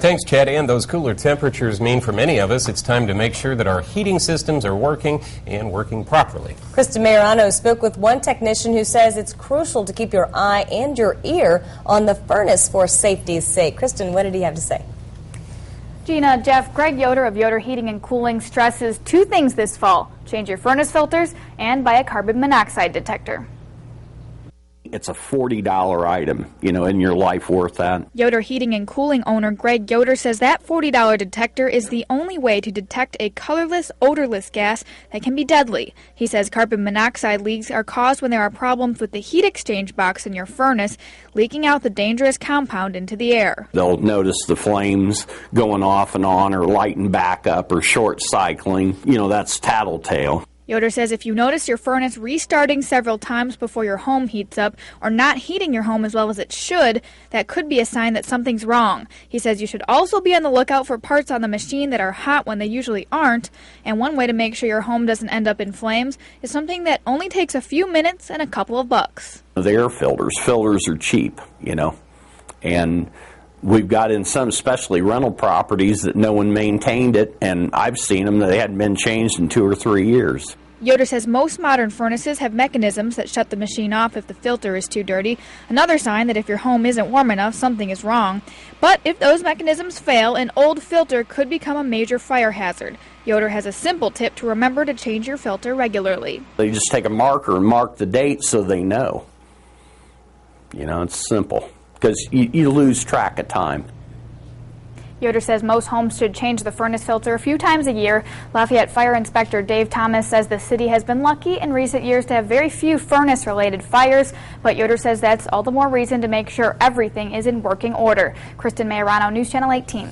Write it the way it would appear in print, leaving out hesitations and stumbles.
Thanks, Chad. And those cooler temperatures mean for many of us it's time to make sure that our heating systems are working and working properly. Kristen Mayorano spoke with one technician who says it's crucial to keep your eye and your ear on the furnace for safety's sake. Kristen, what did he have to say? Gina, Jeff, Greg Yoder of Yoder Heating and Cooling stresses two things this fall: change your furnace filters and buy a carbon monoxide detector. It's a $40 item, in your life worth that. Yoder Heating and Cooling owner Greg Yoder says that $40 detector is the only way to detect a colorless, odorless gas that can be deadly. He says carbon monoxide leaks are caused when there are problems with the heat exchange box in your furnace, leaking out the dangerous compound into the air. They'll notice the flames going off and on, or lighting back up, or short cycling. That's tattletale. Yoder says if you notice your furnace restarting several times before your home heats up, or not heating your home as well as it should, that could be a sign that something's wrong. He says you should also be on the lookout for parts on the machine that are hot when they usually aren't, and one way to make sure your home doesn't end up in flames is something that only takes a few minutes and a couple of bucks. The air filters are cheap, and we've got in some, especially rental properties, that no one maintained it, and I've seen them that they hadn't been changed in 2 or 3 years. Yoder says most modern furnaces have mechanisms that shut the machine off if the filter is too dirty, another sign that if your home isn't warm enough, something is wrong. But if those mechanisms fail, an old filter could become a major fire hazard. Yoder has a simple tip to remember to change your filter regularly. They just take a marker and mark the date so they know. It's simple, because you lose track of time. Yoder says most homes should change the furnace filter a few times a year. Lafayette Fire Inspector Dave Thomas says the city has been lucky in recent years to have very few furnace-related fires, but Yoder says that's all the more reason to make sure everything is in working order. Kristen Mayorano, News Channel 18.